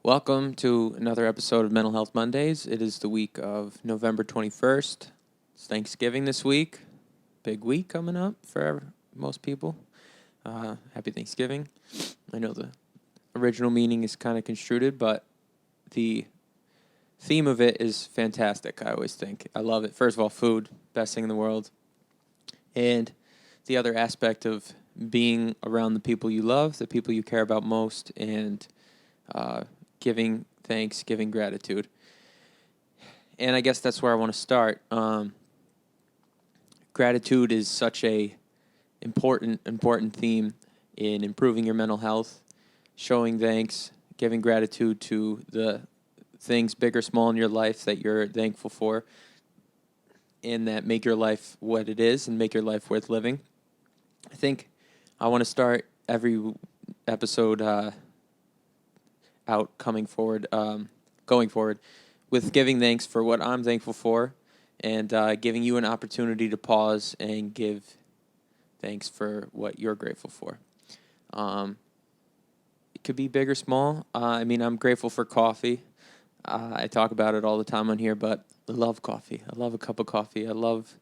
Welcome to another episode of Mental Health Mondays. It is the week of November 21st. It's Thanksgiving this week. Big week coming up for most people. Happy Thanksgiving. I know the original meaning is kind of construed, but the theme of it is fantastic, I always think. I love it. First of all, food, best thing in the world. And the other aspect of being around the people you love, the people you care about most, and giving thanks, giving gratitude. And I guess that's where I want to start. Gratitude is such a important theme in improving your mental health, showing thanks, giving gratitude to the things, big or small, in your life that you're thankful for and that make your life what it is and make your life worth living. I think I want to start every episode going forward with giving thanks for what I'm thankful for and giving you an opportunity to pause and give thanks for what you're grateful for. It could be big or small. I'm grateful for coffee. I talk about it all the time on here, but I love coffee. I love a cup of coffee. I love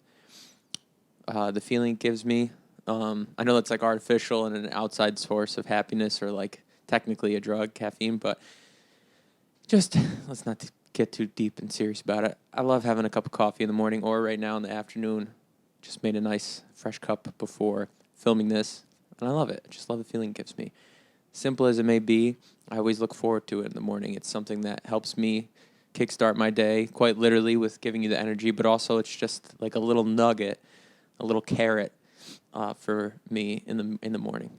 the feeling it gives me. I know it's like artificial and an outside source of happiness, or like technically a drug, caffeine, but just let's not get too deep and serious about it. I love having a cup of coffee in the morning or right now in the afternoon. Just made a nice fresh cup before filming this, and I love it. I just love the feeling it gives me. Simple as it may be, I always look forward to it in the morning. It's something that helps me kickstart my day, quite literally, with giving you the energy, but also it's just like a little nugget, a little carrot for me in the morning.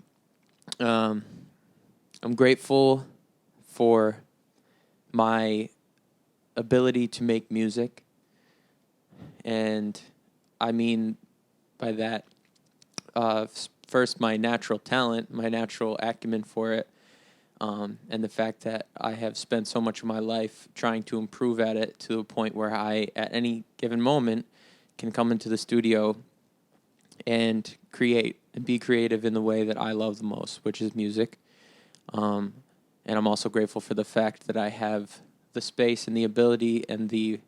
I'm grateful for my ability to make music, and I mean by that, first, my natural talent, my natural acumen for it, and the fact that I have spent so much of my life trying to improve at it to a point where I, at any given moment, can come into the studio and create and be creative in the way that I love the most, which is music. And I'm also grateful for the fact that I have the space and the ability and the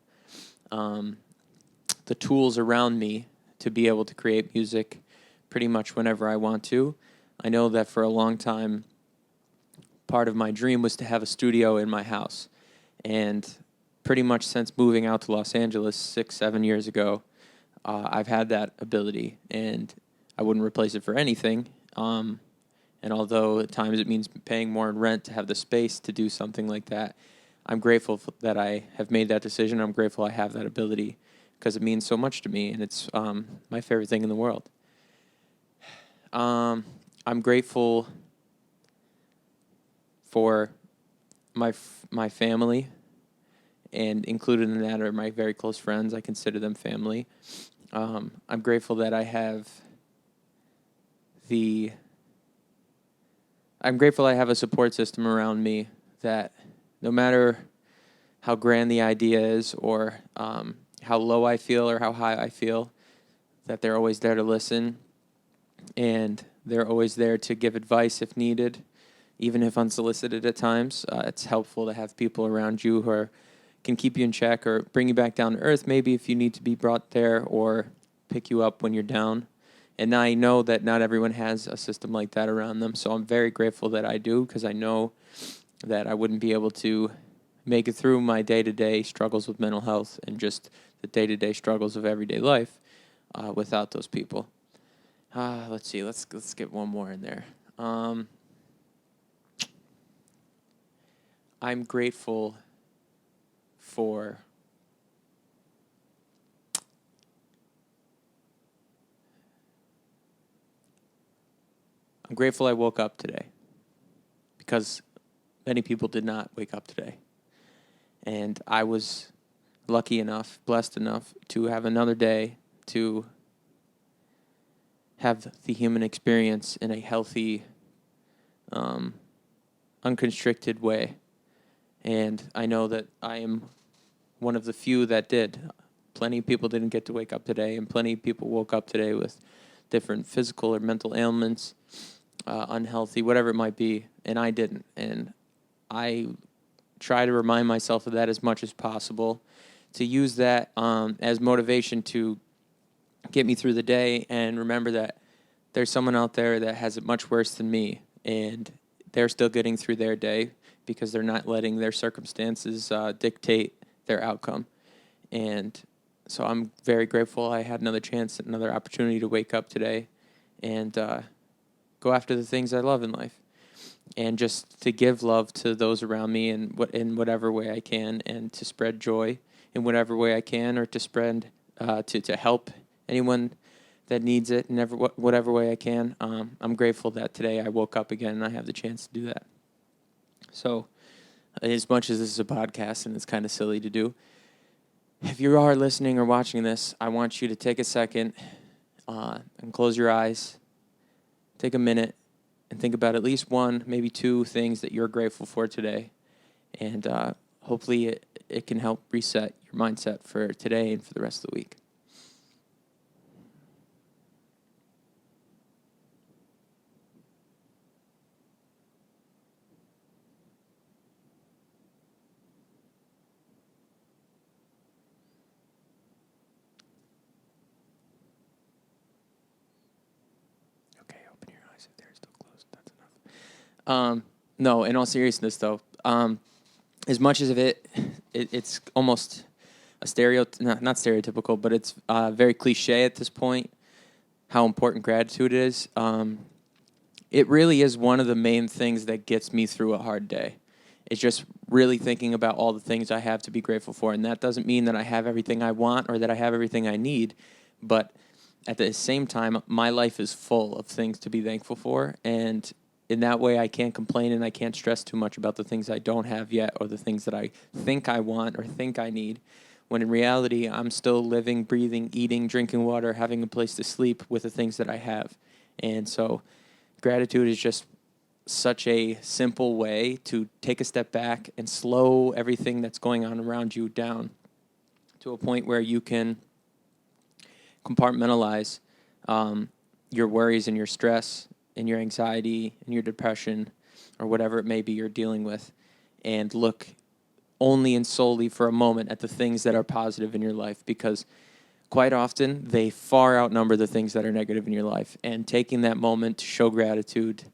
tools around me to be able to create music pretty much whenever I want to. I know that for a long time, part of my dream was to have a studio in my house. And pretty much since moving out to Los Angeles 6-7 years ago, I've had that ability, and I wouldn't replace it for anything. And although at times it means paying more in rent to have the space to do something like that, I'm grateful that I have made that decision. I'm grateful I have that ability because it means so much to me, and it's my favorite thing in the world. I'm grateful for my family, and included in that are my very close friends. I consider them family. I'm grateful that I have I'm grateful I have a support system around me that no matter how grand the idea is, or how low I feel or how high I feel, that they're always there to listen, and they're always there to give advice if needed, even if unsolicited at times. It's helpful to have people around you who can keep you in check or bring you back down to earth, maybe if you need to be brought there, or pick you up when you're down. And I know that not everyone has a system like that around them, so I'm very grateful that I do, because I know that I wouldn't be able to make it through my day-to-day struggles with mental health and just the day-to-day struggles of everyday life without those people. Let's see. Let's get one more in there. I'm grateful for I'm grateful I woke up today, because many people did not wake up today. And I was lucky enough, blessed enough to have another day to have the human experience in a healthy, unconstricted way. And I know that I am one of the few that did. Plenty of people didn't get to wake up today, and plenty of people woke up today with different physical or mental ailments, unhealthy, whatever it might be, and I didn't. And I try to remind myself of that as much as possible, to use that as motivation to get me through the day and remember that there's someone out there that has it much worse than me, and they're still getting through their day because they're not letting their circumstances dictate their outcome. And so I'm very grateful I had another chance, another opportunity to wake up today and go after the things I love in life, and just to give love to those around me in whatever way I can, and to spread joy in whatever way I can, or to spread to help anyone that needs it in whatever way I can. I'm grateful that today I woke up again and I have the chance to do that. So, as much as this is a podcast and it's kind of silly to do, if you are listening or watching this, I want you to take a second and close your eyes, take a minute, and think about at least one, maybe two things that you're grateful for today. And hopefully it can help reset your mindset for today and for the rest of the week. Open your eyes if they're still closed. That's enough. No, in all seriousness, though, as much as it's almost a not stereotypical, but it's very cliche at this point, how important gratitude is. It really is one of the main things that gets me through a hard day. It's just really thinking about all the things I have to be grateful for. And that doesn't mean that I have everything I want or that I have everything I need, but at the same time, my life is full of things to be thankful for, and in that way, I can't complain and I can't stress too much about the things I don't have yet or the things that I think I want or think I need, when in reality, I'm still living, breathing, eating, drinking water, having a place to sleep with the things that I have. And so gratitude is just such a simple way to take a step back and slow everything that's going on around you down to a point where you can compartmentalize your worries and your stress and your anxiety and your depression or whatever it may be you're dealing with, and look only and solely for a moment at the things that are positive in your life, because quite often they far outnumber the things that are negative in your life. And taking that moment to show gratitude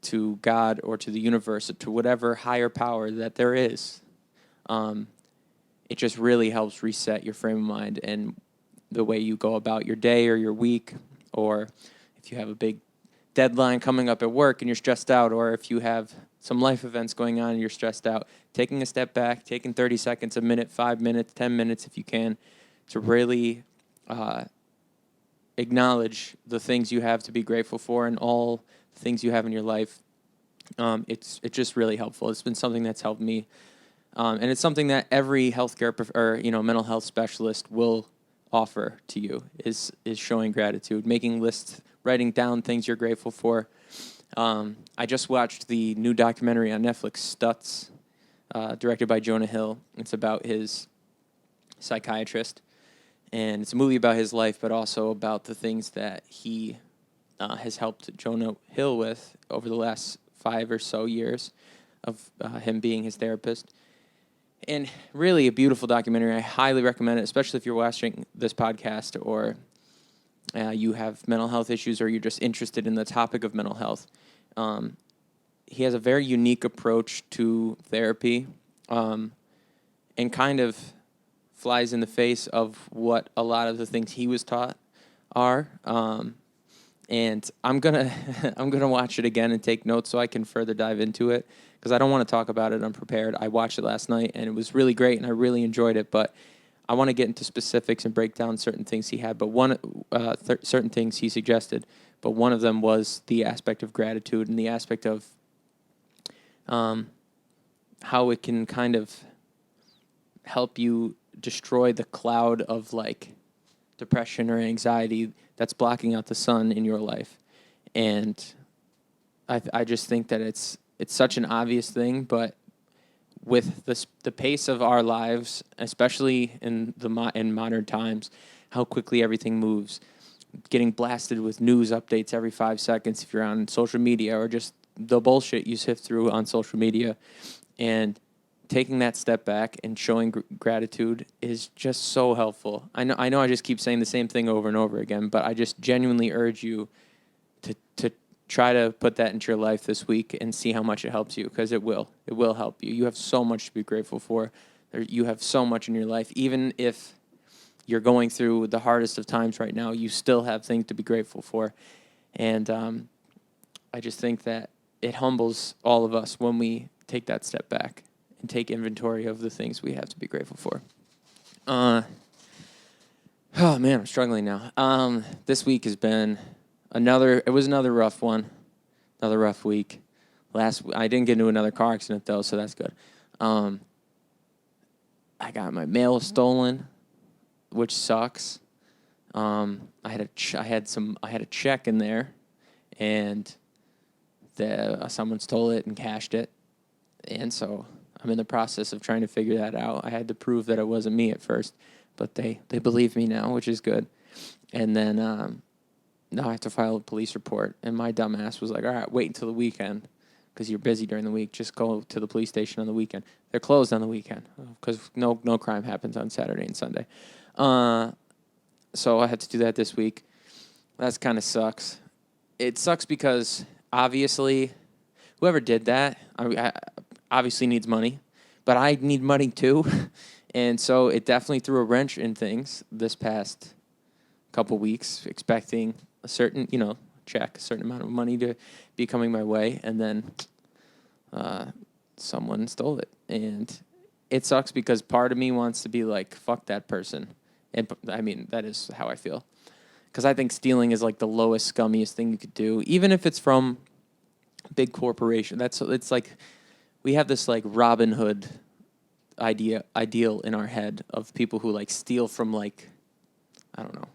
to God or to the universe or to whatever higher power that there is, it just really helps reset your frame of mind and the way you go about your day or your week, or if you have a big deadline coming up at work and you're stressed out, or if you have some life events going on and you're stressed out, taking a step back, taking 30 seconds, a minute, 5 minutes, 10 minutes if you can, to really acknowledge the things you have to be grateful for and all the things you have in your life. It's just really helpful. It's been something that's helped me, and it's something that every healthcare or mental health specialist will offer to you is showing gratitude, making lists, writing down things you're grateful for. I just watched the new documentary on Netflix, Stutz, directed by Jonah Hill. It's about his psychiatrist, and it's a movie about his life, but also about the things that he has helped Jonah Hill with over the last 5 or so years of him being his therapist. And really a beautiful documentary. I highly recommend it, especially if you're watching this podcast or you have mental health issues or you're just interested in the topic of mental health. He has a very unique approach to therapy, and kind of flies in the face of what a lot of the things he was taught are. And I'm gonna watch it again and take notes so I can further dive into it, because I don't want to talk about it unprepared. I watched it last night and it was really great and I really enjoyed it, but I want to get into specifics and break down certain things he had. But certain things he suggested, but one of them was the aspect of gratitude and the aspect of how it can kind of help you destroy the cloud of like depression or anxiety that's blocking out the sun in your life. And I just think that it's such an obvious thing, but with the pace of our lives, especially in modern times, how quickly everything moves, getting blasted with news updates every 5 seconds if you're on social media, or just the bullshit you sift through on social media, and taking that step back and showing gratitude is just so helpful. I know I just keep saying the same thing over and over again, but I just genuinely urge you to try to put that into your life this week and see how much it helps you, because it will help you. You have so much to be grateful for. You have so much in your life. Even if you're going through the hardest of times right now, you still have things to be grateful for. And I just think that it humbles all of us when we take that step back and take inventory of the things we have to be grateful for. Oh man, I'm struggling now. This week has been another rough one, another rough week. I didn't get into another car accident though, so that's good. I got my mail stolen, which sucks. I had a check in there, and someone stole it and cashed it, and so I'm in the process of trying to figure that out. I had to prove that it wasn't me at first, but they believe me now, which is good. And then now I have to file a police report, and my dumb ass was like, all right, wait until the weekend, because you're busy during the week. Just go to the police station on the weekend. They're closed on the weekend because no crime happens on Saturday and Sunday. So I had to do that this week. That kind of sucks. It sucks because obviously whoever did that obviously needs money, but I need money too. And so it definitely threw a wrench in things this past couple weeks, expecting a certain, check, a certain amount of money to be coming my way, and then someone stole it. And it sucks because part of me wants to be like, fuck that person. And I mean, that is how I feel. Because I think stealing is like the lowest, scummiest thing you could do, even if it's from a big corporation. It's like we have this like Robin Hood ideal in our head of people who like steal from like, I don't know,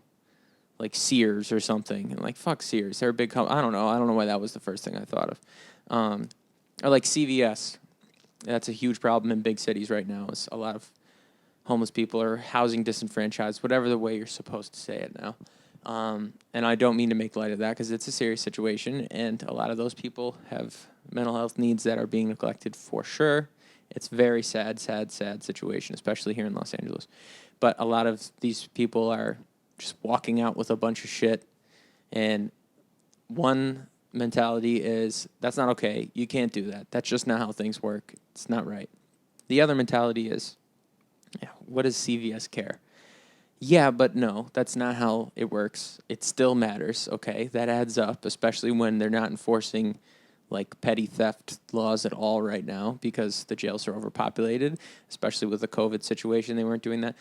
like Sears or something, and like fuck Sears, they're a big company. I don't know why that was the first thing I thought of. Or like CVS. That's a huge problem in big cities right now. Is a lot of homeless people or housing disenfranchised, whatever the way you're supposed to say it now. And I don't mean to make light of that because it's a serious situation, and a lot of those people have mental health needs that are being neglected for sure. It's very sad situation, especially here in Los Angeles. But a lot of these people are just walking out with a bunch of shit, and one mentality is, that's not okay. You can't do that. That's just not how things work. It's not right. The other mentality is, what does CVS care? Yeah, but no, that's not how it works. It still matters, okay? That adds up, especially when they're not enforcing like petty theft laws at all right now because the jails are overpopulated, especially with the COVID situation. They weren't doing that.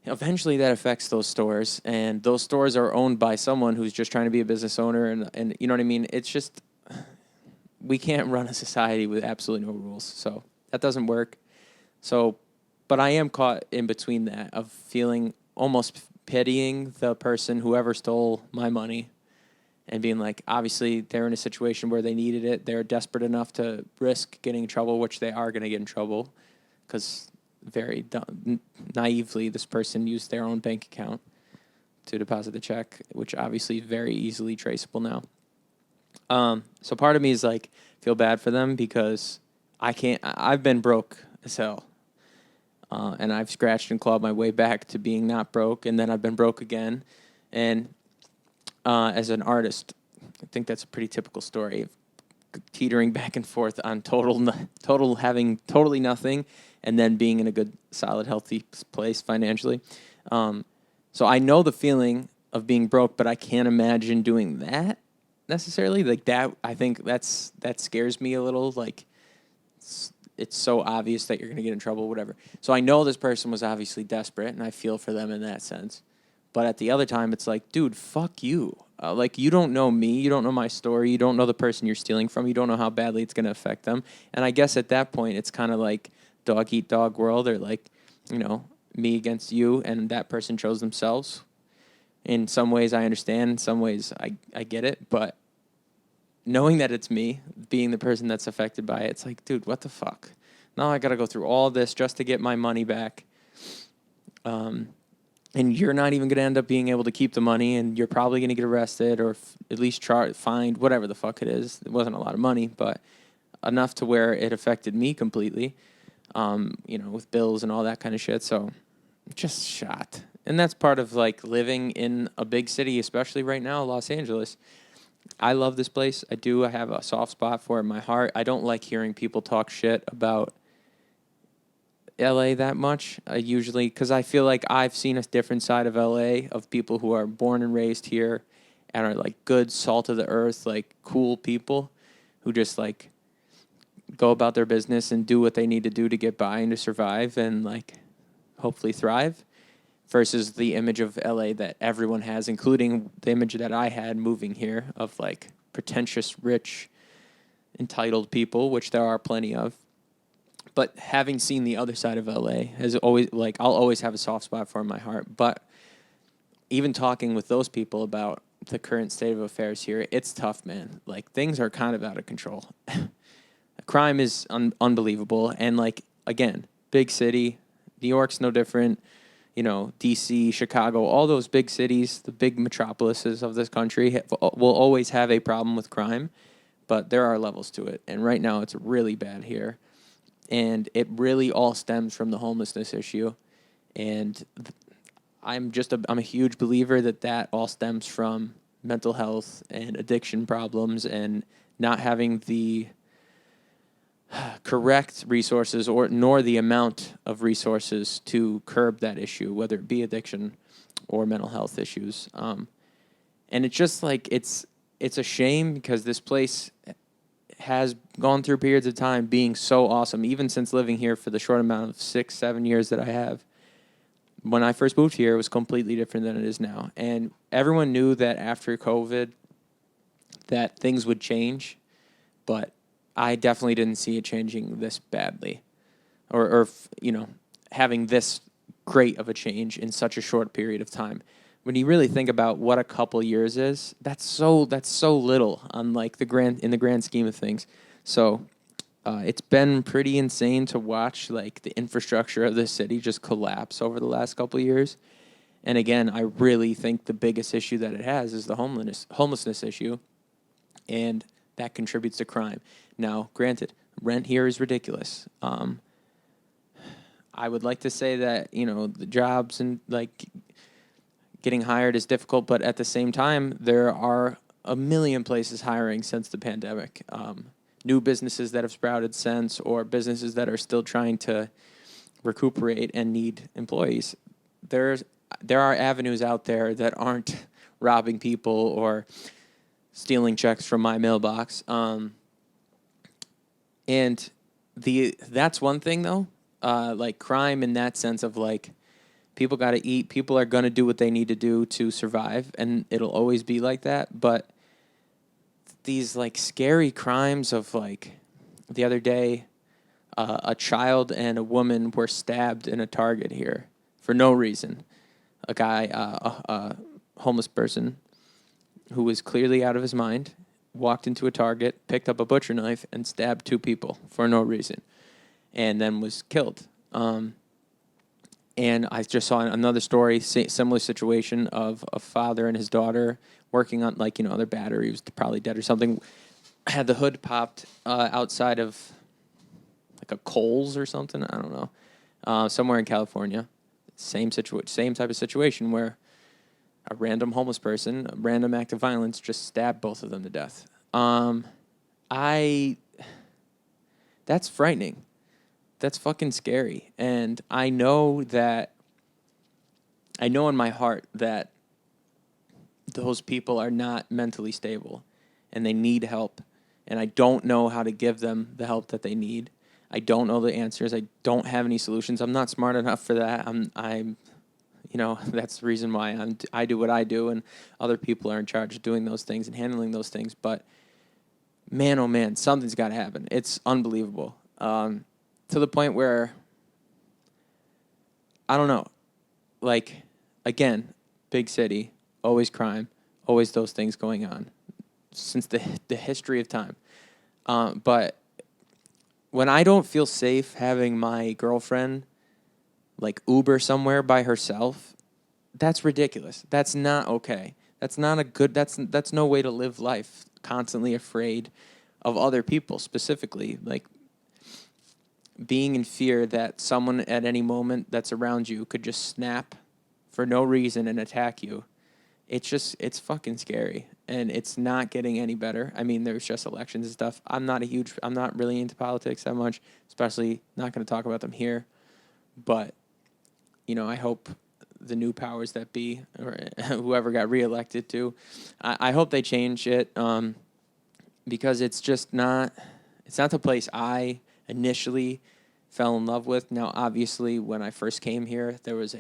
Eventually that affects those stores, and those stores are owned by someone who's just trying to be a business owner, and you know what I mean? It's just, we can't run a society with absolutely no rules, so that doesn't work. So, but I am caught in between that of feeling almost pitying the person, whoever stole my money, and being like, obviously they're in a situation where they needed it. They're desperate enough to risk getting in trouble, which they are going to get in trouble because very naively this person used their own bank account to deposit the check, which obviously is very easily traceable now. So part of me is like, feel bad for them because I've been broke as hell. And I've scratched and clawed my way back to being not broke, and then I've been broke again. And as an artist, I think that's a pretty typical story of teetering back and forth on total having totally nothing, and then being in a good, solid, healthy place financially. So I know the feeling of being broke, but I can't imagine doing that necessarily. Like that, I think that scares me a little. Like it's so obvious that you're going to get in trouble, whatever. So I know this person was obviously desperate, and I feel for them in that sense. But at the other time, it's like, dude, fuck you. Like, you don't know me. You don't know my story. You don't know the person you're stealing from. You don't know how badly it's going to affect them. And I guess at that point, it's kind of like dog-eat-dog world, or like, me against you, and that person chose themselves. In some ways, I understand. In some ways, I get it. But knowing that it's me, being the person that's affected by it, it's like, dude, what the fuck? Now I got to go through all this just to get my money back. And you're not even going to end up being able to keep the money, and you're probably going to get arrested or at least fined, whatever the fuck it is. It wasn't a lot of money, but enough to where it affected me completely. with bills and all that kind of shit. So just shot. And that's part of like living in a big city, especially right now, Los Angeles. I love this place. I do. I have a soft spot for it in my heart. I don't like hearing people talk shit about LA that much. Usually, because I feel like I've seen a different side of LA of people who are born and raised here and are like good, salt of the earth, like cool people who just like go about their business and do what they need to do to get by and to survive and like hopefully thrive, versus the image of LA that everyone has, including the image that I had moving here of like pretentious, rich, entitled people, which there are plenty of. But having seen the other side of LA has always, like, I'll always have a soft spot for in my heart. But even talking with those people about the current state of affairs here, it's tough, man. Like, things are kind of out of control. Crime is unbelievable. And, like, again, big city. New York's no different. D.C., Chicago, all those big cities, the big metropolises of this country will always have a problem with crime. But there are levels to it. And right now it's really bad here. And it really all stems from the homelessness issue. And I'm a huge believer that all stems from mental health and addiction problems and not having the correct resources nor the amount of resources to curb that issue, whether it be addiction or mental health issues. And it's just like it's a shame because this place has gone through periods of time being so awesome, even since living here for the short amount of 6-7 years that I have. When I first moved here, it was completely different than it is now. And everyone knew that after COVID that things would change, but I definitely didn't see it changing this badly or having this great of a change in such a short period of time. When you really think about what a couple years is, that's so little on like in the grand scheme of things. So it's been pretty insane to watch like the infrastructure of the city just collapse over the last couple of years. And again, I really think the biggest issue that it has is the homelessness issue, and that contributes to crime. Now, granted, rent here is ridiculous. I would like to say that the jobs and like getting hired is difficult, but at the same time, there are a million places hiring since the pandemic. New businesses that have sprouted since, or businesses that are still trying to recuperate and need employees. There are avenues out there that aren't robbing people or stealing checks from my mailbox. And that's one thing though. Like crime in that sense of like, people got to eat. People are going to do what they need to do to survive, and it'll always be like that. But these like scary crimes of like the other day, a child and a woman were stabbed in a Target here for no reason. A guy, a homeless person who was clearly out of his mind, walked into a Target, picked up a butcher knife, and stabbed 2 people for no reason, and then was killed. And I just saw another story, similar situation of a father and his daughter working on, like, their battery was probably dead or something. Had the hood popped outside of, like, a Kohl's or something. I don't know. Somewhere in California. Same type of situation where a random homeless person, a random act of violence, just stabbed both of them to death. That's frightening. That's fucking scary. And I know in my heart that those people are not mentally stable and they need help. And I don't know how to give them the help that they need. I don't know the answers. I don't have any solutions. I'm not smart enough for that. I'm that's the reason why I do what I do, and other people are in charge of doing those things and handling those things. But man, oh man, something's got to happen. It's unbelievable. To the point where, I don't know, like, again, big city, always crime, always those things going on since the history of time. But when I don't feel safe having my girlfriend, like, Uber somewhere by herself, that's ridiculous. That's not okay. That's not that's no way to live life, constantly afraid of other people specifically. Like, being in fear that someone at any moment that's around you could just snap for no reason and attack you. It's fucking scary, and it's not getting any better. I mean, there's just elections and stuff. I'm not really into politics that much, especially not going to talk about them here. But, I hope the new powers that be, or whoever got reelected too, I hope they change it, because it's not the place I initially fell in love with. Now, obviously, when I first came here, there was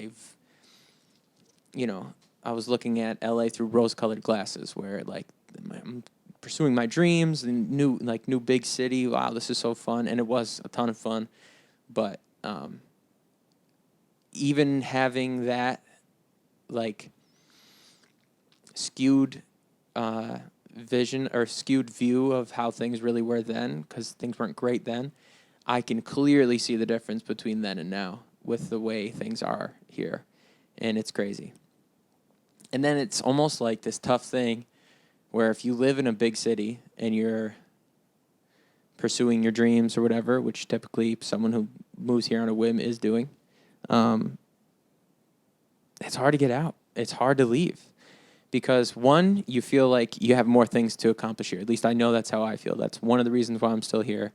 I was looking at LA through rose-colored glasses, where I'm pursuing my dreams and new big city. Wow, this is so fun, and it was a ton of fun. But even having that skewed vision or skewed view of how things really were then, because things weren't great then, I can clearly see the difference between then and now with the way things are here, and it's crazy. And then it's almost like this tough thing where if you live in a big city and you're pursuing your dreams or whatever, which typically someone who moves here on a whim is doing, it's hard to get out. It's hard to leave. Because, one, you feel like you have more things to accomplish here. At least I know that's how I feel. That's one of the reasons why I'm still here.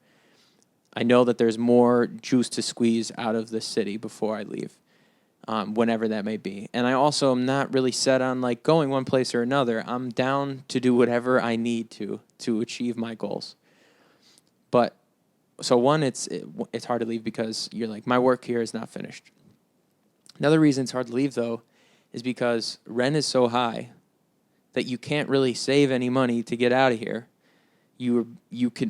I know that there's more juice to squeeze out of this city before I leave, whenever that may be. And I also am not really set on going one place or another. I'm down to do whatever I need to achieve my goals. But so one, it's hard to leave because you're like, my work here is not finished. Another reason it's hard to leave, though, is because rent is so high that you can't really save any money to get out of here.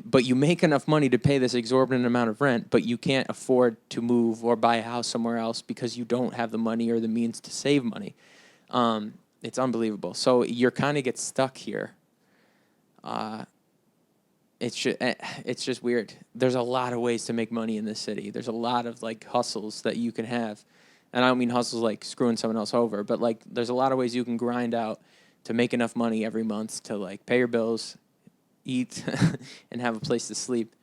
But you make enough money to pay this exorbitant amount of rent, but you can't afford to move or buy a house somewhere else because you don't have the money or the means to save money. It's unbelievable. So you're kind of get stuck here. It's just weird. There's a lot of ways to make money in this city. There's a lot of hustles that you can have. And I don't mean hustles like screwing someone else over, but there's a lot of ways you can grind out to make enough money every month to pay your bills, eat, and have a place to sleep.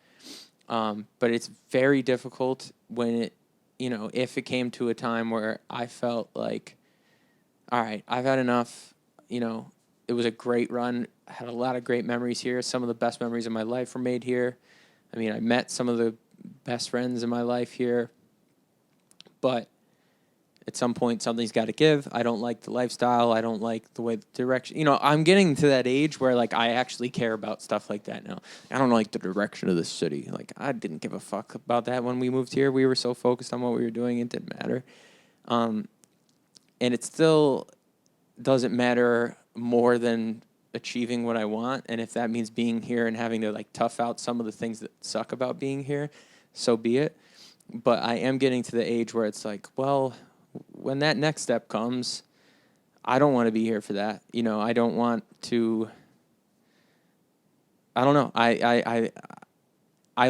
But it's very difficult when if it came to a time where I felt like, all right, I've had enough. It was a great run. I had a lot of great memories here. Some of the best memories of my life were made here. I mean, I met some of the best friends in my life here. But at some point, something's got to give. I don't like the lifestyle. I don't like the way the direction. I'm getting to that age where I actually care about stuff like that now. I don't like the direction of the city. I didn't give a fuck about that when we moved here. We were so focused on what we were doing, it didn't matter. And it still doesn't matter more than achieving what I want. And if that means being here and having to tough out some of the things that suck about being here, so be it. But I am getting to the age where it's well, when that next step comes, I don't want to be here for that. I don't want to. I don't know. I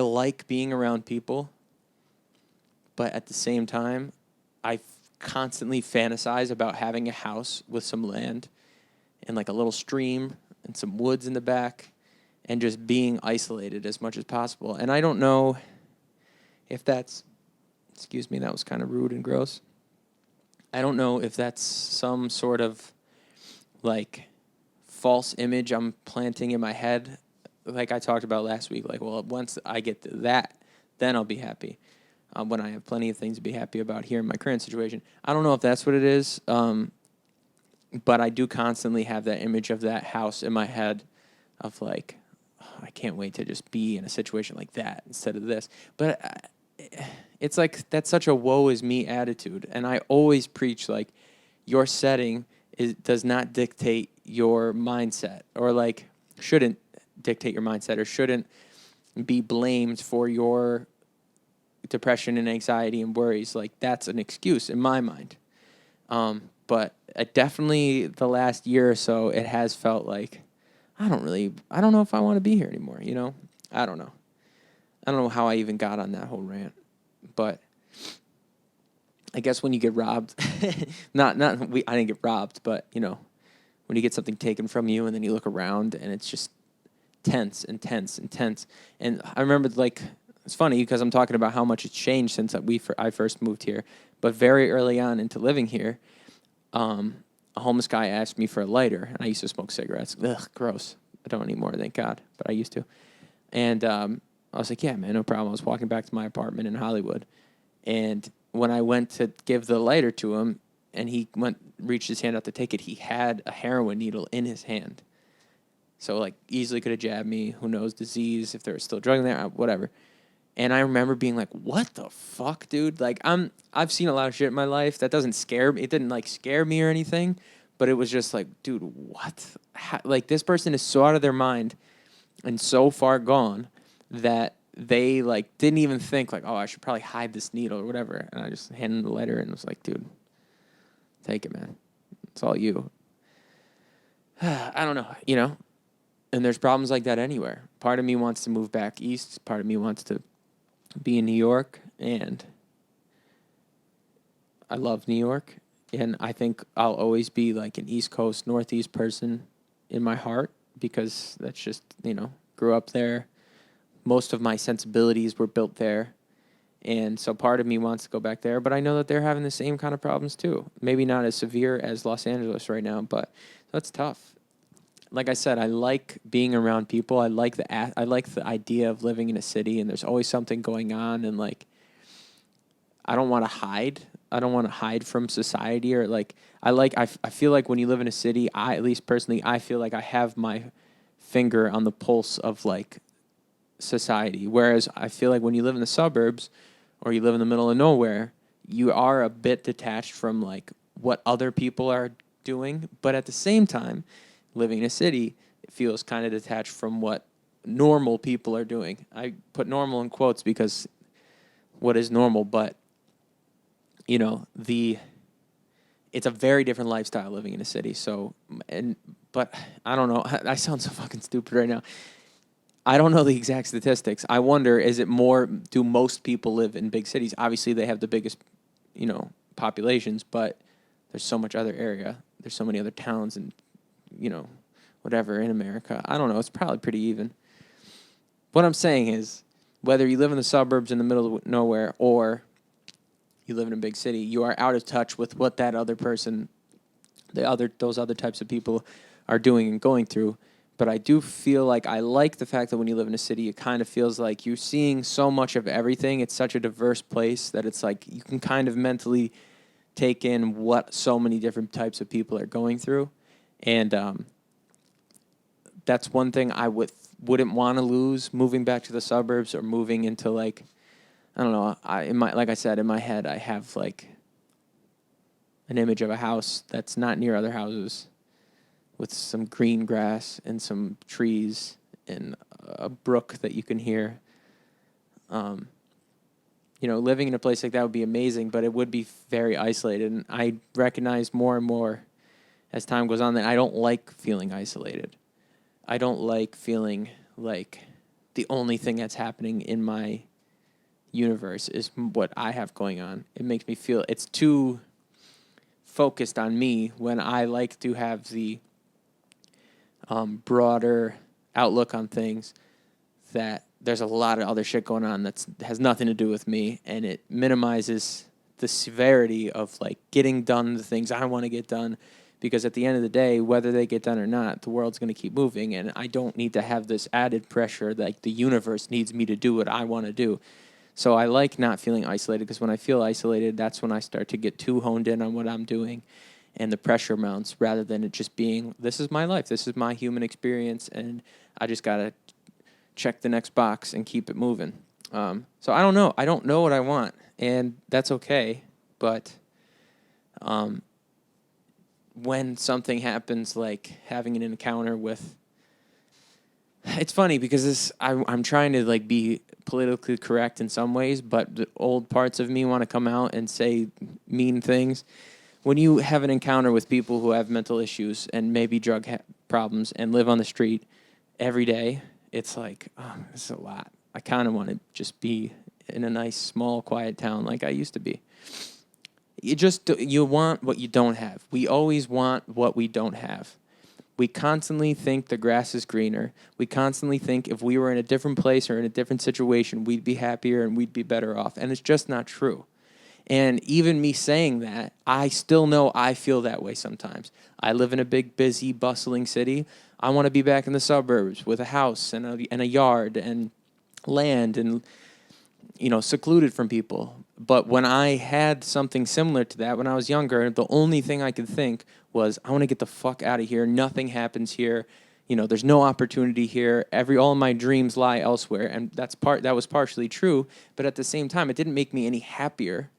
like being around people, but at the same time, I constantly fantasize about having a house with some land and a little stream and some woods in the back and just being isolated as much as possible. And I don't know if that's, excuse me, that was kind of rude and gross. I don't know if that's some sort of false image I'm planting in my head, like I talked about last week. Well, once I get to that, then I'll be happy. When I have plenty of things to be happy about here in my current situation. I don't know if that's what it is, but I do constantly have that image of that house in my head of I can't wait to just be in a situation like that instead of this. But it's that's such a woe is me attitude. And I always preach your setting does not dictate your mindset, or shouldn't dictate your mindset, or shouldn't be blamed for your depression and anxiety and worries. That's an excuse in my mind. But definitely the last year or so, it has felt I don't know if I want to be here anymore. I don't know. I don't know how I even got on that whole rant, but I guess when you get robbed, I didn't get robbed, but when you get something taken from you and then you look around and it's just tense and tense and tense. And I remember it's funny because I'm talking about how much it's changed since I first moved here. But very early on into living here, a homeless guy asked me for a lighter, and I used to smoke cigarettes. Ugh, gross. I don't anymore, thank God, but I used to. And I was like, yeah, man, no problem. I was walking back to my apartment in Hollywood, and when I went to give the lighter to him, and he reached his hand out to take it, he had a heroin needle in his hand. So, like, easily could have jabbed me. Who knows, disease, if there was still drug in there, whatever. And I remember being like, what the fuck, dude? Like, I've seen a lot of shit in my life. That doesn't scare me. It didn't, like, scare me or anything. But it was just like, dude, what? Like, this person is so out of their mind and so far gone that they, like, didn't even think, like, oh, I should probably hide this needle or whatever. And I just handed him the letter and was like, dude, take it, man. It's all you. I don't know. And there's problems like that anywhere. Part of me wants to move back east. Part of me wants to be in New York. And I love New York. And I think I'll always be like an East Coast, Northeast person in my heart because that's just, grew up there. Most of my sensibilities were built there. And so part of me wants to go back there, but I know that they're having the same kind of problems too. Maybe not as severe as Los Angeles right now, but that's tough. Like I said, I like being around people. I like the idea of living in a city, and there's always something going on. And like, I don't want to hide. I don't want to hide from society or like. I feel like when you live in a city, at least personally, I feel like I have my finger on the pulse of like society. Whereas I feel like when you live in the suburbs or you live in the middle of nowhere, you are a bit detached from like what other people are doing. But at the same time, living in a city, it feels kind of detached from what normal people are doing. I put normal in quotes because what is normal, but it's a very different lifestyle living in a city. So, but I don't know. I sound so fucking stupid right now. I don't know the exact statistics. I wonder, do most people live in big cities? Obviously, they have the biggest, populations, but there's so much other area. There's so many other towns and, whatever in America. I don't know. It's probably pretty even. What I'm saying is, whether you live in the suburbs in the middle of nowhere or you live in a big city, you are out of touch with what that other person, those other types of people are doing and going through. But I do feel like I like the fact that when you live in a city, it kind of feels like you're seeing so much of everything. It's such a diverse place that it's like you can kind of mentally take in what so many different types of people are going through. And that's one thing I wouldn't want to lose moving back to the suburbs or moving into like, I don't know. Like I said, in my head, I have like an image of a house that's not near other houses, with some green grass and some trees and a brook that you can hear. Living in a place like that would be amazing, but it would be very isolated. And I recognize more and more as time goes on that I don't like feeling isolated. I don't like feeling like the only thing that's happening in my universe is what I have going on. It makes me feel it's too focused on me when I like to have the broader outlook on things, that there's a lot of other shit going on that has nothing to do with me, and it minimizes the severity of like getting done the things I want to get done, because at the end of the day, whether they get done or not, the world's going to keep moving, and I don't need to have this added pressure like the universe needs me to do what I want to do. So I like not feeling isolated, because when I feel isolated, that's when I start to get too honed in on what I'm doing, and the pressure mounts, rather than it just being, this is my life, this is my human experience, and I just got to check the next box and keep it moving. So I don't know. I don't know what I want, and that's okay. But when something happens, like having an encounter with... It's funny because I'm trying to like be politically correct in some ways, but the old parts of me want to come out and say mean things. When you have an encounter with people who have mental issues and maybe drug problems and live on the street every day, it's like, oh, this is a lot. I kind of want to just be in a nice, small, quiet town like I used to be. You want what you don't have. We always want what we don't have. We constantly think the grass is greener. We constantly think if we were in a different place or in a different situation, we'd be happier and we'd be better off. And it's just not true. And even me saying that, I still know I feel that way sometimes. I live in a big, busy, bustling city. I want to be back in the suburbs with a house and a yard and land and, secluded from people. But when I had something similar to that when I was younger, the only thing I could think was, I want to get the fuck out of here. Nothing happens here. There's no opportunity here. All of my dreams lie elsewhere. And that was partially true. But at the same time, it didn't make me any happier.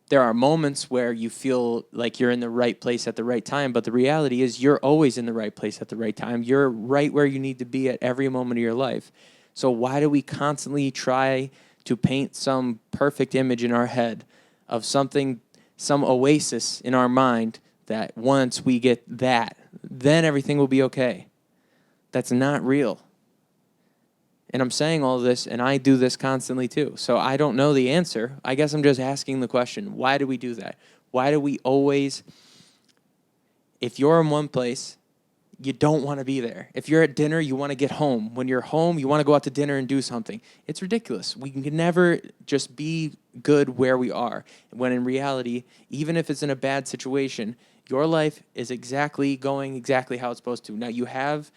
There are moments where you feel like you're in the right place at the right time, but the reality is you're always in the right place at the right time. You're right where you need to be at every moment of your life. So why do we constantly try to paint some perfect image in our head of something, some oasis in our mind that once we get that, then everything will be okay? That's not real. And I'm saying all this, and I do this constantly too. So I don't know the answer. I guess I'm just asking the question, why do we do that? Why do we always, if you're in one place, you don't want to be there. If you're at dinner, you want to get home. When you're home, you want to go out to dinner and do something. It's ridiculous. We can never just be good where we are. When in reality, even if it's in a bad situation, your life is going exactly how it's supposed to. Now, you have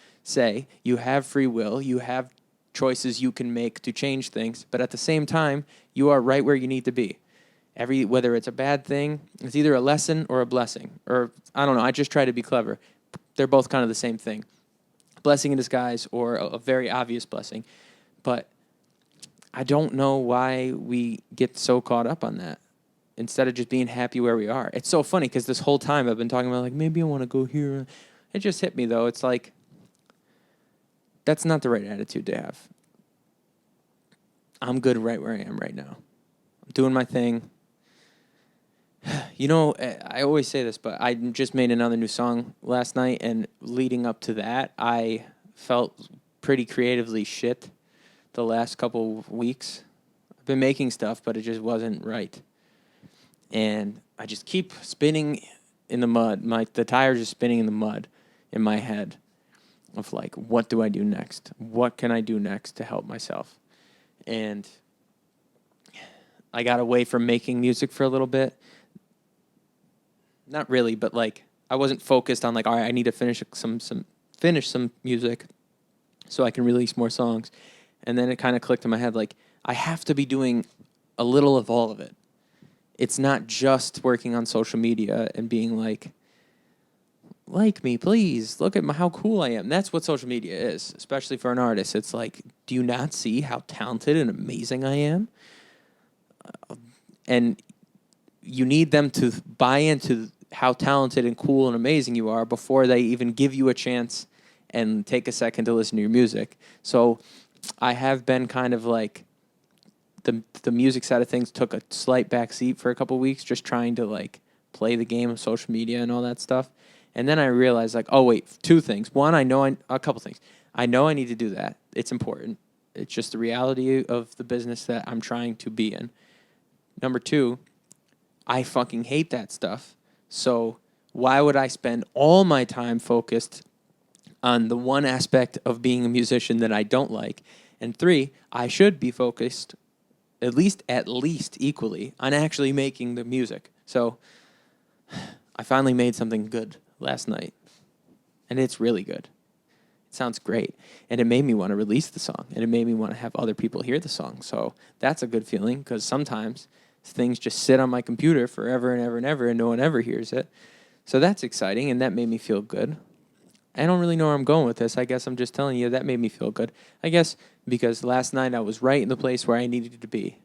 free will, you have choices you can make to change things, but at the same time, you are right where you need to be. Whether it's a bad thing, it's either a lesson or a blessing. Or, I don't know, I just try to be clever. They're both kind of the same thing. Blessing in disguise or a very obvious blessing. But I don't know why we get so caught up on that instead of just being happy where we are. It's so funny because this whole time I've been talking about, like, maybe I want to go here. It just hit me, though. It's like, that's not the right attitude to have. I'm good right where I am right now. I'm doing my thing. I always say this, but I just made another new song last night, and leading up to that, I felt pretty creatively shit the last couple of weeks. I've been making stuff, but it just wasn't right. And I just keep spinning in the mud. The tires are spinning in the mud in my head of like, what do I do next? What can I do next to help myself? And I got away from making music for a little bit. Not really, but like I wasn't focused on like, all right, I need to finish some music so I can release more songs. And then it kind of clicked in my head, like, I have to be doing a little of all of it. It's not just working on social media and being like me, please. Look at how cool I am. That's what social media is, especially for an artist. It's like, do you not see how talented and amazing I am? And you need them to buy into how talented and cool and amazing you are before they even give you a chance and take a second to listen to your music. So I have been kind of like, the music side of things took a slight backseat for a couple weeks, just trying to like play the game of social media and all that stuff. And then I realized, like, oh wait, two things. One, a couple things. I know I need to do that. It's important. It's just the reality of the business that I'm trying to be in. Number two, I fucking hate that stuff. So why would I spend all my time focused on the one aspect of being a musician that I don't like? And three, I should be focused at least equally on actually making the music. So I finally made something good last night, and it's really good. It sounds great, and it made me want to release the song, and it made me want to have other people hear the song. So that's a good feeling, because sometimes things just sit on my computer forever and ever and ever, and no one ever hears it. So that's exciting, and that made me feel good. I don't really know where I'm going with this. I guess I'm just telling you that made me feel good. I guess because last night I was right in the place where I needed to be.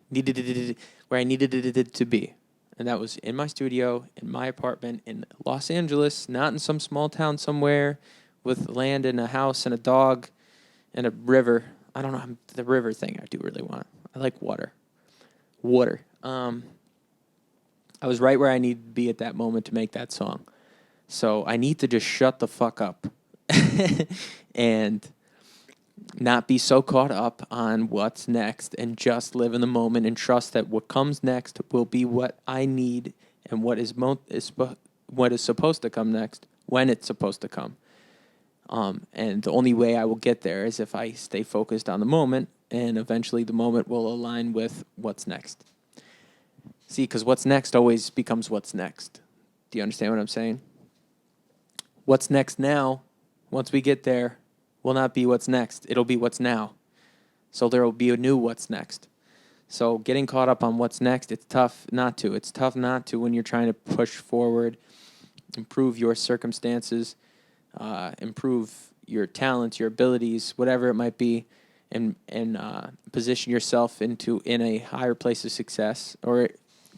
Where I needed it to be. And that was in my studio, in my apartment in Los Angeles, not in some small town somewhere with land and a house and a dog and a river. I don't know, the river thing I do really want. I like water. I was right where I needed to be at that moment to make that song. So I need to just shut the fuck up and not be so caught up on what's next and just live in the moment and trust that what comes next will be what I need and what is supposed to come next when it's supposed to come. And the only way I will get there is if I stay focused on the moment, and eventually the moment will align with what's next. See, because what's next always becomes what's next. Do you understand what I'm saying? What's next now, once we get there, will not be what's next. It'll be what's now. So there will be a new what's next. So getting caught up on what's next, it's tough not to. It's tough not to when you're trying to push forward, improve your circumstances, improve your talents, your abilities, whatever it might be, and position yourself in a higher place of success, or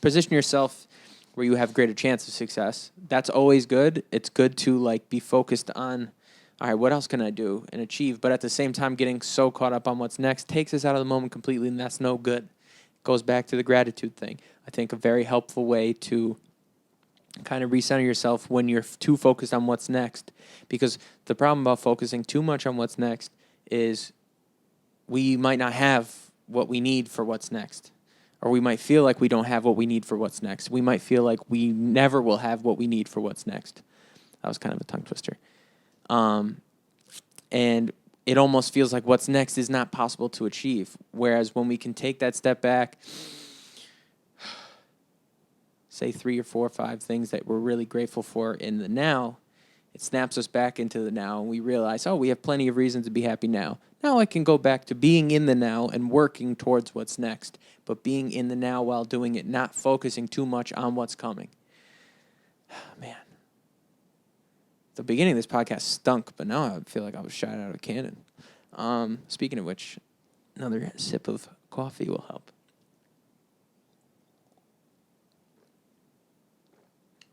position yourself where you have greater chance of success. That's always good. It's good to be focused on, all right, what else can I do and achieve? But at the same time, getting so caught up on what's next takes us out of the moment completely, and that's no good. It goes back to the gratitude thing. I think a very helpful way to kind of recenter yourself when you're too focused on what's next. Because the problem about focusing too much on what's next is we might not have what we need for what's next. Or we might feel like we don't have what we need for what's next. We might feel like we never will have what we need for what's next. That was kind of a tongue twister. And it almost feels like what's next is not possible to achieve. Whereas when we can take that step back, say 3 or 4 or 5 things that we're really grateful for in the now, it snaps us back into the now, and we realize, oh, we have plenty of reasons to be happy now. Now I can go back to being in the now and working towards what's next, but being in the now while doing it, not focusing too much on what's coming. Man. The beginning of this podcast stunk, but now I feel like I was shot out of a cannon. Speaking of which, another sip of coffee will help.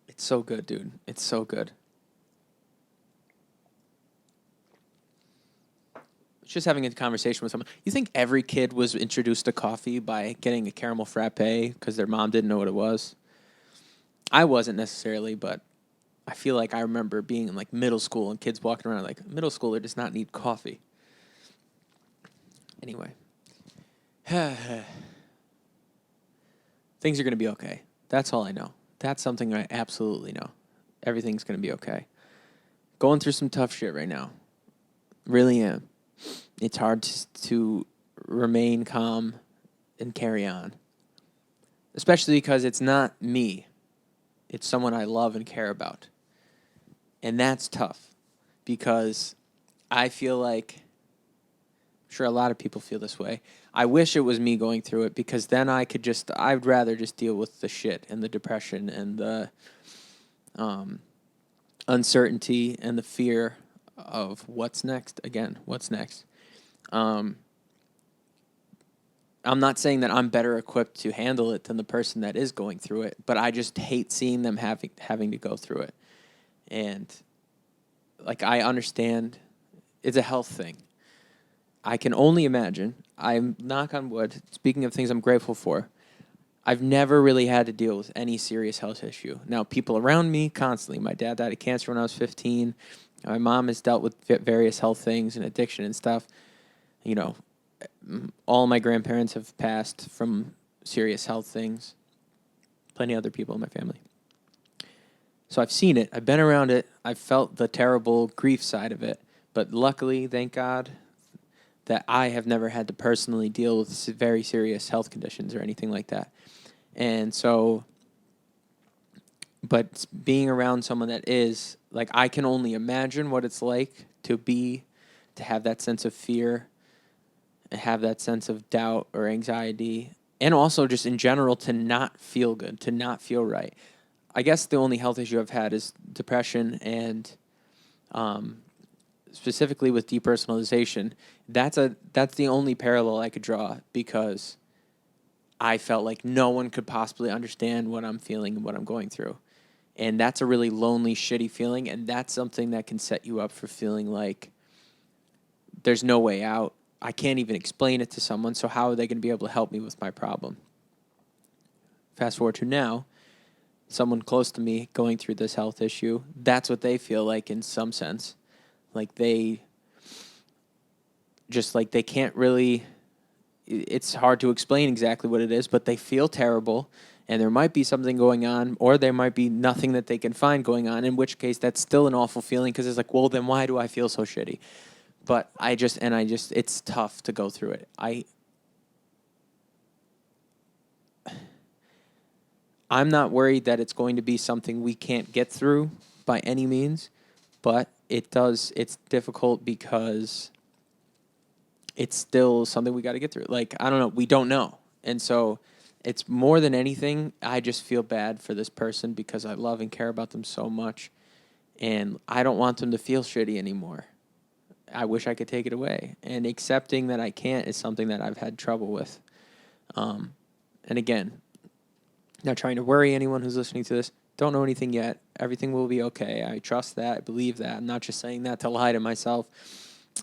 It's so good, dude. It's so good. Just having a conversation with someone. You think every kid was introduced to coffee by getting a caramel frappe because their mom didn't know what it was? I wasn't necessarily, but I feel like I remember being in middle school and kids walking around middle schooler does not need coffee. Anyway. Things are going to be okay. That's all I know. That's something I absolutely know. Everything's going to be okay. Going through some tough shit right now. Really am. It's hard to remain calm and carry on. Especially because it's not me. It's someone I love and care about. And that's tough. Because I feel like, I'm sure a lot of people feel this way. I wish it was me going through it, because then I'd rather just deal with the shit and the depression and the uncertainty and the fear of what's next. Again, what's next? I'm not saying that I'm better equipped to handle it than the person that is going through it, but I just hate seeing them having to go through it. And I understand it's a health thing. I can only imagine, I'm knock on wood, speaking of things I'm grateful for, I've never really had to deal with any serious health issue. Now, people around me constantly. My dad died of cancer when I was 15. My mom has dealt with various health things and addiction and stuff. All my grandparents have passed from serious health things. Plenty of other people in my family. So I've seen it. I've been around it. I've felt the terrible grief side of it. But luckily, thank God, that I have never had to personally deal with very serious health conditions or anything like that. And so, but being around someone that is, I can only imagine what it's like to have that sense of fear, and have that sense of doubt or anxiety, and also just in general to not feel good, to not feel right. I guess the only health issue I've had is depression, and specifically with depersonalization. That's the only parallel I could draw, because I felt like no one could possibly understand what I'm feeling and what I'm going through. And that's a really lonely, shitty feeling, and that's something that can set you up for feeling like there's no way out. I can't even explain it to someone, so how are they going to be able to help me with my problem? Fast forward to now, someone close to me going through this health issue, that's what they feel like in some sense. They can't really, it's hard to explain exactly what it is, but they feel terrible, And there might be something going on, or there might be nothing that they can find going on, in which case that's still an awful feeling because it's like, well, then why do I feel so shitty? But it's tough to go through it. I'm not worried that it's going to be something we can't get through by any means, but it's difficult because it's still something we got to get through. Like, I don't know, we don't know. And so it's more than anything, I just feel bad for this person because I love and care about them so much, and I don't want them to feel shitty anymore. I wish I could take it away. And accepting that I can't is something that I've had trouble with. And again, not trying to worry anyone who's listening to this. Don't know anything yet. Everything will be okay. I trust that. I believe that. I'm not just saying that to lie to myself.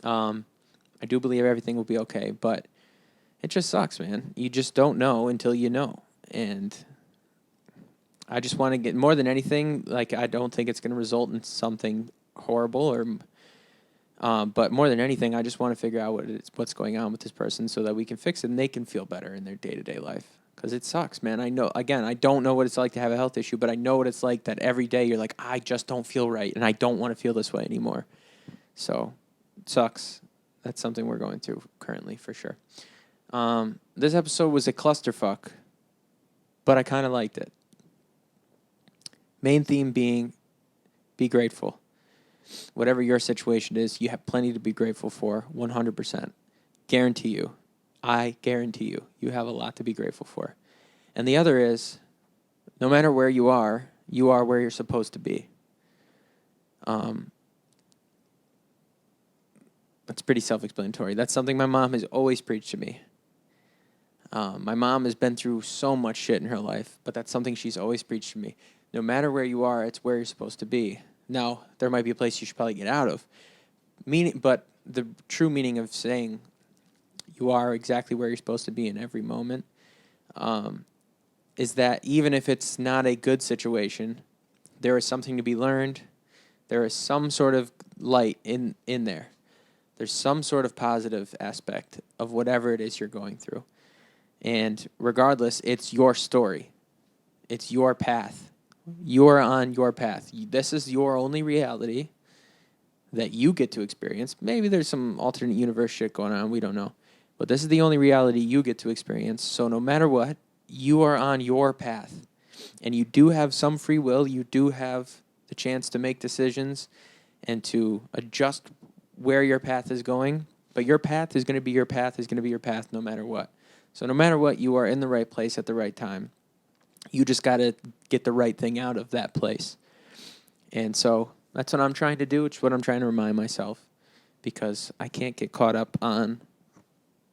I do believe everything will be okay, but it just sucks, man. You just don't know until you know. And I just want to get, more than anything, like, I don't think it's going to result in something horrible, but more than anything, I just want to figure out what's going on with this person so that we can fix it and they can feel better in their day-to-day life. Because it sucks, man. I know, again, I don't know what it's like to have a health issue, but I know what it's like that every day you're like, I just don't feel right, and I don't want to feel this way anymore. So, it sucks. That's something we're going through currently, for sure. This episode was a clusterfuck, but I kind of liked it. Main theme being, be grateful. Whatever your situation is, you have plenty to be grateful for, 100%. Guarantee you. I guarantee you, you have a lot to be grateful for. And the other is, no matter where you are where you're supposed to be. That's pretty self-explanatory. That's something my mom has always preached to me. My mom has been through so much shit in her life, but that's something she's always preached to me. No matter where you are, it's where you're supposed to be. Now, there might be a place you should probably get out of. But the true meaning of saying you are exactly where you're supposed to be in every moment is that even if it's not a good situation, there is something to be learned. There is some sort of light in there. There's some sort of positive aspect of whatever it is you're going through. And regardless, it's your story. It's your path. You're on your path. This is your only reality that you get to experience. Maybe there's some alternate universe shit going on. We don't know. But this is the only reality you get to experience. So no matter what, you are on your path. And you do have some free will. You do have the chance to make decisions and to adjust where your path is going. But your path is going to be your path no matter what. So no matter what, you are in the right place at the right time. You just got to get the right thing out of that place. And so that's what I'm trying to do. It's what I'm trying to remind myself, because I can't get caught up on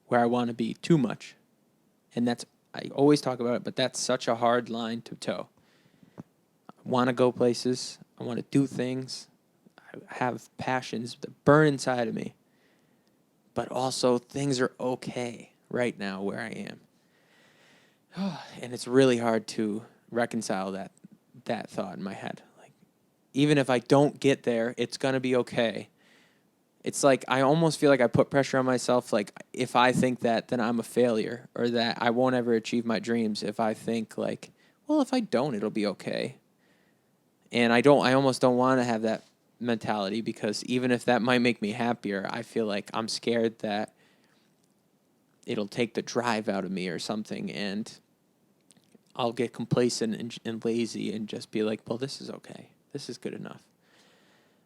where I want to be too much. And I always talk about it, but that's such a hard line to toe. I want to go places. I want to do things. I have passions that burn inside of me. But also, things are okay right now where I am. And it's really hard to reconcile that thought in my head. Like, even if I don't get there, it's going to be okay. It's like I almost feel like I put pressure on myself. Like, if I think that, then I'm a failure, or that I won't ever achieve my dreams. If I think like, well, if I don't, it'll be okay. And I almost don't want to have that mentality, because even if that might make me happier, I feel like I'm scared that it'll take the drive out of me or something, and I'll get complacent and lazy and just be like, well, this is okay. This is good enough.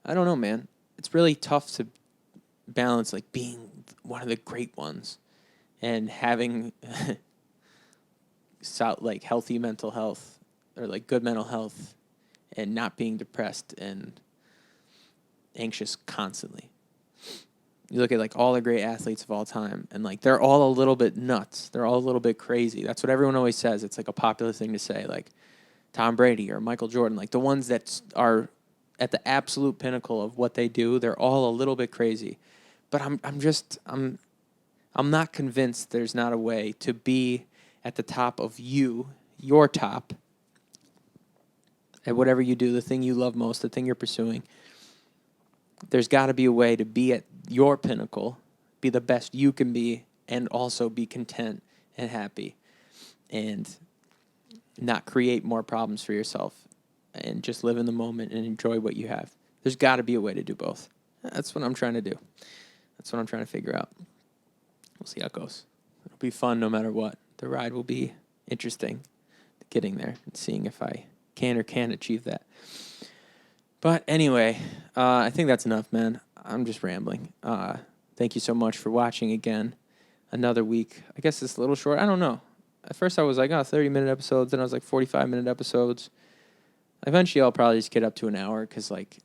I don't know, man. It's really tough to balance, like, being one of the great ones and having like healthy mental health, or like good mental health, and not being depressed and anxious constantly. You look at like all the great athletes of all time, and like they're all a little bit nuts. They're all a little bit crazy. That's what everyone always says. It's like a popular thing to say, like Tom Brady or Michael Jordan, like the ones that are at the absolute pinnacle of what they do. They're all a little bit crazy. But I'm not convinced there's not a way to be at the top of your top, at whatever you do, the thing you love most, the thing you're pursuing. There's got to be a way to be at your pinnacle, be the best you can be, and also be content and happy. And not create more problems for yourself and just live in the moment and enjoy what you have. There's got to be a way to do both. That's what I'm trying to do. That's what I'm trying to figure out. We'll see how it goes. It'll be fun no matter what. The ride will be interesting, getting there and seeing if I can or can't achieve that. But anyway, I think that's enough, man. I'm just rambling. Thank you so much for watching again. Another week. I guess it's a little short. I don't know. At first I was like, 30-minute episodes. Then I was like, 45-minute episodes. Eventually I'll probably just get up to an hour because, like,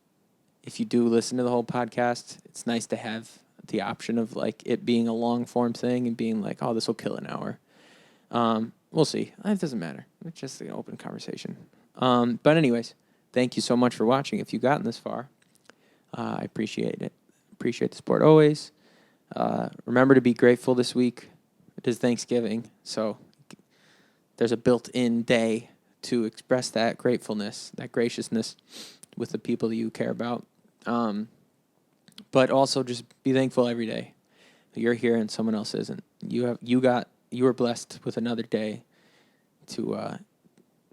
if you do listen to the whole podcast, it's nice to have the option of, like, it being a long-form thing and being like, this will kill an hour. We'll see. It doesn't matter. It's just an open conversation. But anyways, thank you so much for watching. If you've gotten this far, I appreciate it. Appreciate the support always. Remember to be grateful this week. It is Thanksgiving, so there's a built-in day to express that gratefulness, that graciousness with the people that you care about. But also just be thankful every day. You're here and someone else isn't. You were blessed with another day to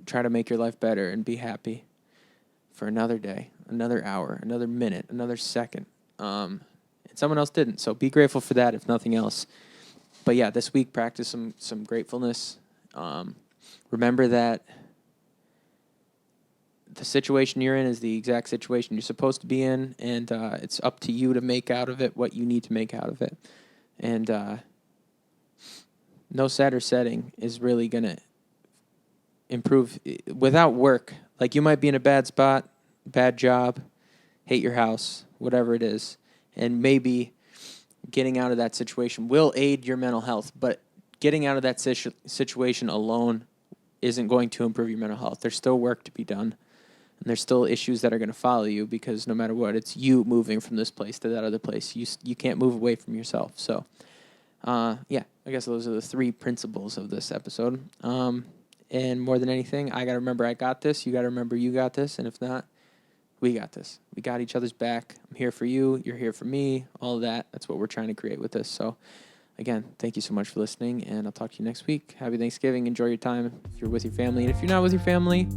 try to make your life better and be happy for another day, another hour, another minute, another second. And someone else didn't. So be grateful for that, if nothing else. But yeah, this week, practice some gratefulness. Remember that the situation you're in is the exact situation you're supposed to be in, and it's up to you to make out of it what you need to make out of it. And no sadder setting is really going to improve without work. Like, you might be in a bad spot, bad job, hate your house, whatever it is, and maybe getting out of that situation will aid your mental health, but getting out of that situation alone isn't going to improve your mental health. There's still work to be done, and there's still issues that are going to follow you, because no matter what, it's you moving from this place to that other place. You can't move away from yourself. So, yeah, I guess those are the 3 principles of this episode. And more than anything, I got to remember I got this. You got to remember you got this. And if not, we got this. We got each other's back. I'm here for you. You're here for me. All of that. That's what we're trying to create with this. So, again, thank you so much for listening, and I'll talk to you next week. Happy Thanksgiving. Enjoy your time if you're with your family. And if you're not with your family,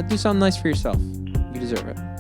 do something nice for yourself. You deserve it.